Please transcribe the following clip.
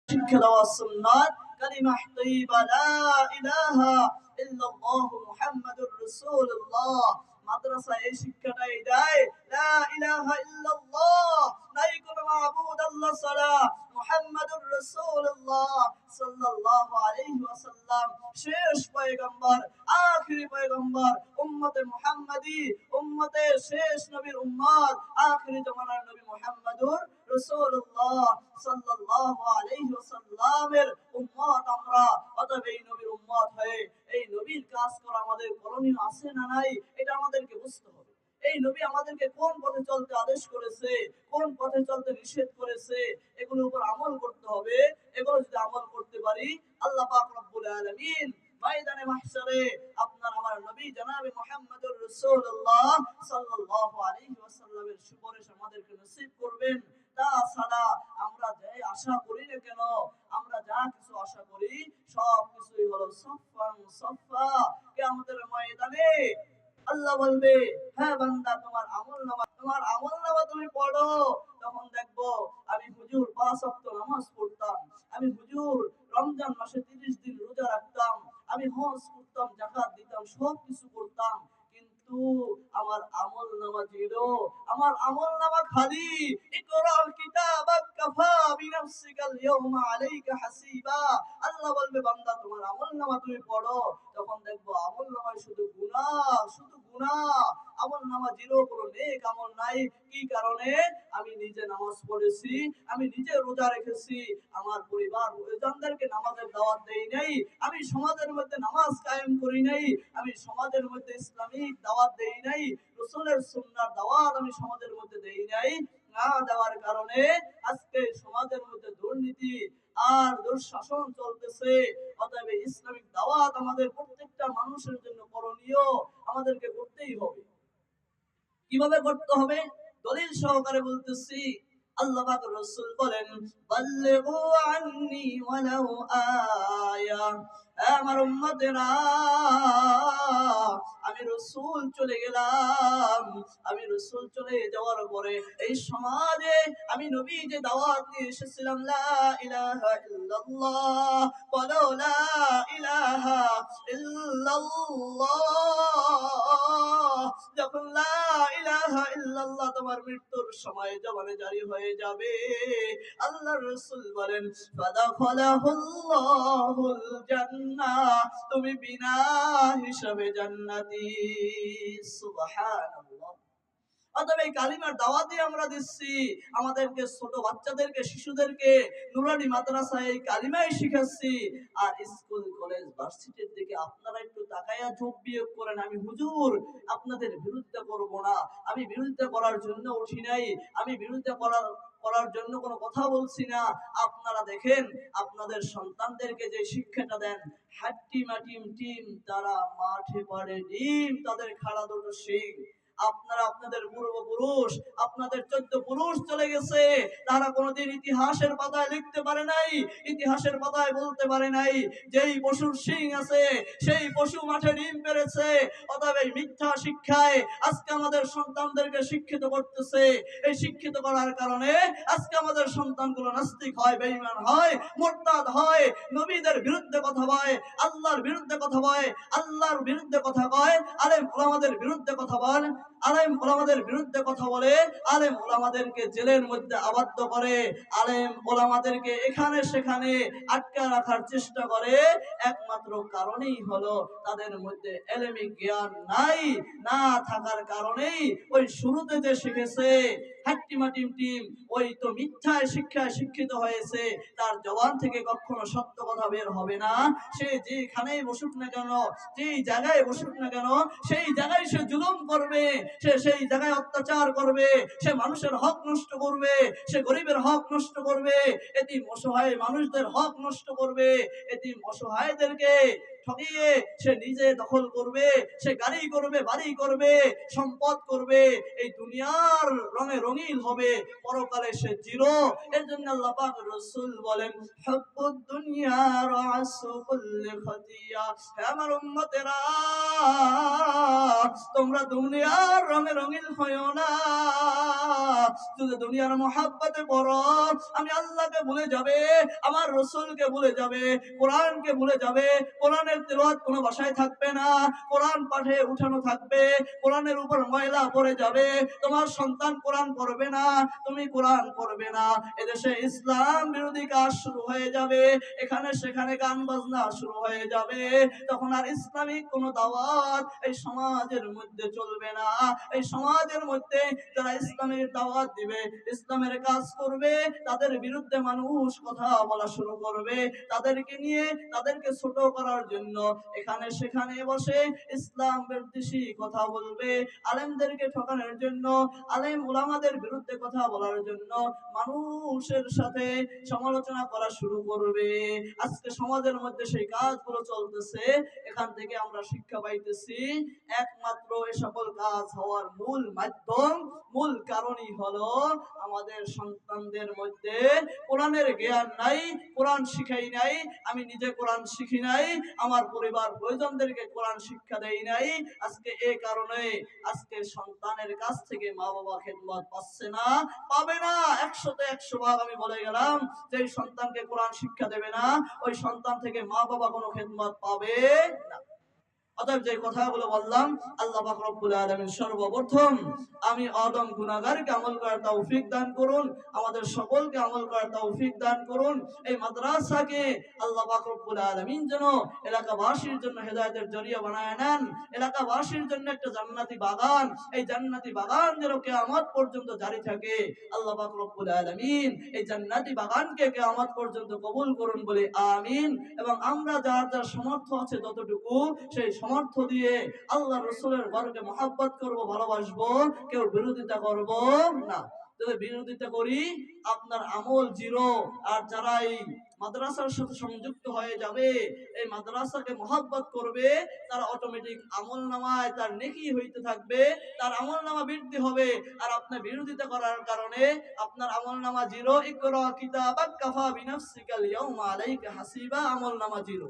শিক্ষা দেওয়া সুন্নাত কালিমা তাইয়্যিবা লা ইলাহা ইল্লাল্লাহ মুহাম্মাদুর রাসূলুল্লাহ। মাদ্রাসা এই শিক্ষাটাই দেয়, লা ইলাহা ইল্লাল্লাহ, নাই কোনো মাবুদ আল্লাহ ছাড়া, মুহাম্মাদুর রাসূলুল্লাহ সাল্লাল্লাহু আলাইহি ওয়াসাল্লাম শেষ পয়গম্বর, আখিরি পয়গম্বর, উম্মতে মুহাম্মাদি, উম্মতে শেষ নবীর উম্মত, আখিরি জামানার নবী মুহাম্মাদুর রাসূলুল্লাহ সাল্লাল্লাহু আলাইহি ওয়াসাল্লামের উম্মত আমরা। অতএব এই নবীর উম্মত হয়ে এই নবীর কাজ করা আমাদের করণীয় আছে না নাই, এটা আমাদেরকে বুঝতে হবে। এই নবী আমাদেরকে কোন পথে চলতে আদেশ করেছে, কোন পথে চলতে নিষেধ করেছে, এগুলোর উপর আমল করতে হবে। এগুলো যদি আমল করতে পারি, আল্লাহ পাক রব্বুল আলামিন ময়দানে মাহশারে আপনার আমার নবী জনাবে মুহাম্মদুর রাসূলুল্লাহ সাল্লাল্লাহু আলাইহি ওয়াসাল্লামের সুপারিশ আমাদেরকে নসিব করবেন। তাছাড়া আমরা যে আশা করি না কেন, আমরা যা কিছু আশা করি সব কিছুই হলো সফান সফা। কিয়ামতের ময়দানে আল্লাহ বলবে, হ্যাঁ বান্দা, তোমার আমলনামা তুমি পড়ো। তখন দেখবো আমি হুজুর 5 ওয়াক্ত নামাজ পড়তাম, আমি হুজুর রমজান মাসে 30 দিন রোজা রাখতাম, আমি হজ করতাম, যাকাত দিতাম, সব কিছু করতাম, কিন্তু আমার আমলনামা জিরো, আমার আমলনামা খালি। ইকরা কিতাবাক কাফা বিনাফসিকাল ইয়াউমা আলাইকা হাসিবা। আল্লাহ বলবে, বান্দা তোমার আমলনামা তুমি পড়ো। তখন দেখবো আমলনামায় শুধু গুনাহ, শুধু গুনাহ, আমলনামা জিরো, কোনো নেক আমল নাই। কি কারণে? আমি নিজে নামাজ পড়েছি, আমি নিজে রোজা রেখেছি, আমার পরিবার পরিজনদেরকে নামাজের দাওয়াত দেই নাই, আমি সমাজের মধ্যে নামাজ কায়েম করি নাই, আমি সমাজের মধ্যে ইসলামিক দাওয়াত দেই নাই, রাসূলের সুন্নাহর দাওয়াত আমি সমাজের মধ্যে দেই নাই। না দেওয়ার কারণে আজকে সমাজের মধ্যে দুর্নীতি আর দুঃশাসন চলতেছে। অতএব ইসলামিক দাওয়াত আমাদের প্রত্যেকটা মানুষের জন্য করণীয়, আমাদেরকে করতেই হবে। কিভাবে করতে হবে? দলিল সহকারে বলতেছি। আল্লাহ পাক রাসূল বলেন, বাল্লিগু আন্নি ওয়ালাউ আয়া। আমার উম্মতেরা, আমি রাসূল চলে গেলাম, আমি রাসূল চলে যাওয়ার পরে এই সমাজে আমি নবী যে দাওয়াত নিয়ে এসেছিলাম, লা ইলাহা ইল্লাল্লাহ, বলো লা ইলাহা ইল্লাল্লাহ। যখন লা ইলাহা ইল্লাল্লাহ তোমার মৃত্যুর সময় জবানে জারি হয়ে যাবে, আল্লাহর রাসূল বলেন, ফাদাখালাহুল্লাহুল জান্নাহ, তুমি বিনা হিসাবে জান্নাতি। সুবহানাল্লাহ। অতএব এই কালিমার দাওয়াত আমরা দিচ্ছি আমাদেরকে, ছোট বাচ্চাদেরকে, শিশুদেরকে নুরানি মাদ্রাসায় এই কালিমাই শিখাচ্ছি। আর স্কুল কলেজ ভার্সিটির দিকে আপনারা একটু তাকায়া চোখ বিয়োগ করেন। আমি হুজুর আপনাদের বিরুদ্ধে করব না, আমি বিরুদ্ধে করার জন্য উঠি নাই, আমি বিরুদ্ধে করার জন্য কোনো কথা বলছি না। আপনারা দেখেন আপনাদের সন্তানদেরকে যে শিক্ষাটা দেন, হাট্টি মাটিম টিম, তারা মাঠে পাড়ে ডিম, তাদের খাড়া দুটো শিং। আপনারা আপনাদের পূর্বপুরুষ, আপনাদের 14 পুরুষ চলে গেছে, তারা কোনোদিন ইতিহাসের পাতায় লিখতে পারে নাই, ইতিহাসের পাতায় বলতে পারে নাই যেই পশুর শিং আছে সেই পশু মাঠে ডিম পেড়েছে। অতএব এই মিথ্যা শিক্ষায় আজকে আমাদের সন্তানদেরকে শিক্ষিত করতেছে। এই শিক্ষিত করার কারণে আজকে আমাদের সন্তানগুলো নাস্তিক হয়, বেঈমান হয়, মুরতাদ হয়, নবীদের বিরুদ্ধে কথা বলে, আল্লাহর বিরুদ্ধে কথা বলে, আল্লাহর বিরুদ্ধে কথা কয়, আলেম ওলামাদের বিরুদ্ধে কথা বলে, আলেম ওলামাদের বিরুদ্ধে কথা বলে, আলেম ওলামাদেরকে জেলের মধ্যে আবদ্ধ করে, আলেম ওলামাদেরকে এখানে সেখানে আটকে রাখার চেষ্টা করে। একমাত্র কারণেই হলো তাদের মধ্যে এলেমি জ্ঞান নাই, না থাকার কারণেই ওই শুরুতে যে শিখেছে হাট্টিমাটিম টিম, ওই তো মিথ্যায় শিক্ষায় শিক্ষিত হয়েছে, তার জবান থেকে কখনো সত্য কথা বের হবে না। সে যেখানেই বসুক না কেন, যেই জায়গায় বসুক না কেন, সেই জায়গায় সে জুলুম করবে, সে সেই জায়গায় অত্যাচার করবে, সে মানুষের হক নষ্ট করবে, সে গরিবের হক নষ্ট করবে, এতিম অসহায় মানুষদের হক নষ্ট করবে, এতিম অসহায়দেরকে ঠকিয়ে সে নিজে দখল করবে, সে গাড়ি করবে, বাড়ি করবে, সম্পদ করবে, এই দুনিয়ার রঙে রঙিন হবে, পরকালে সে জিরো। এর জন্য আল্লাহ পাক রাসূল বলেন, হুব্বুদ দুনিয়া রাসু কুল্লি খাতিয়া। হে আমার উম্মতেরা, তোমরা দুনিয়ার রঙে রঙিন হয়ো না। যদি দুনিয়ার মহাব্বতে পড়ো, আমি আল্লাহকে ভুলে যাবে, আমার রাসূলকে ভুলে যাবে, কোরআনকে ভুলে যাবে, কোরআনের তেলাওয়াত কোনো ভাষায় থাকবে না, কোরআন পাঠে উঠানো থাকবে, কোরআনের উপর ময়লা পড়ে যাবে, তোমার সন্তান কোরআন পড়বে না, তুমি কোরআন পড়বে না, এদেশে ইসলাম বিরোধী কাজ শুরু হয়ে যাবে, এখানে সেখানে গান বাজনা শুরু হয়ে যাবে, তখন আর ইসলামিক কোনো দাওয়াত এই সমাজের মধ্যে চলবে না। এই সমাজের মধ্যে যারা ইসলামের দাওয়াত দিবে, ইসলামের কাজ করবে, তাদের বিরুদ্ধে মানুষ কথা বলা শুরু করবে, তাদেরকে নিয়ে তাদেরকে ছোট করার জন্য এখানে সেখানে বসে ইসলাম বিদ্বেষী কথা বলবে, আলেমদেরকে ঠকানোর জন্য, আলেম উলামাদের বিরুদ্ধে কথা বলার জন্য মানুষের সাথে সমালোচনা করা শুরু করবে। আজকে সমাজের মধ্যে সেই কাজগুলো চলতেছে। এখান থেকে আমরা শিক্ষা পাইতেছি, একমাত্র এ সকল কাজ হওয়ার মূল মাধ্যম, মূল কারণই হলো আমাদের সন্তানদের মধ্যে কোরআনের জ্ঞান নাই, কোরআন শিখাই নাই, আমি নিজে কোরআন শিখি নাই, আমার পরিবার পরিজনদেরকে কোরআন শিক্ষা দেই নাই। আজকে এই কারণে আজকে সন্তানের কাছ থেকে মা বাবা খেদমত পাচ্ছে না, পাবে না। 100তে 100 ভাগ আমি বলে গেলাম, যে সন্তানকে কোরআন শিক্ষা দেবে না, ওই সন্তান থেকে মা বাবা কোনো খেদমত পাবে না। অতএব যে কথাগুলো বললাম, আল্লাহ পাক রব্বুল আলামিন সর্বপ্রথম আমি আদম গুনাহগারকে আমল করার তৌফিক দান করুন, আমাদের সকলকে আমল করার তৌফিক দান করুন। এই মাদ্রাসাকে আল্লাহ পাক রব্বুল আলামিন যেন এলাকাবাসীর জন্য হেদায়েতের জরিয়া বানায় নেন, এলাকাবাসীর জন্য একটা জান্নাতি বাগান, এই জান্নাতি বাগান যেন কিয়ামত পর্যন্ত জারি থাকে। আল্লাহ পাক রব্বুল আলামিন এই জান্নাতি বাগানকে কিয়ামত পর্যন্ত কবুল করুন বলে আমিন। এবং আমরা যার যার সামর্থ্য আছে ততটুকু সেই সামর্থ্য দিয়ে আল্লাহ রাসূলের ঘরকে মহব্বত করব, ভালোবাসবো, কেউ বিরোধিতা করব না। যদি বিরোধিতা করি আপনার আমল জিরো। আর যারা এই মাদ্রাসার সাথে সংযুক্ত হয়ে যাবে, এই মাদ্রাসাকে মহব্বত করবে, তার অটোমেটিক আমল নামায় তার নেকি হইতে থাকবে, তার আমল নামা বৃদ্ধি হবে। আর আপনি বিরোধিতা করার কারণে আপনার আমল নামা জিরো। ইকরা কিতাবাক কাফা বিনাফসিকাল ইয়াউমা আলাইকা হাসিবা, আমল নামা জিরো।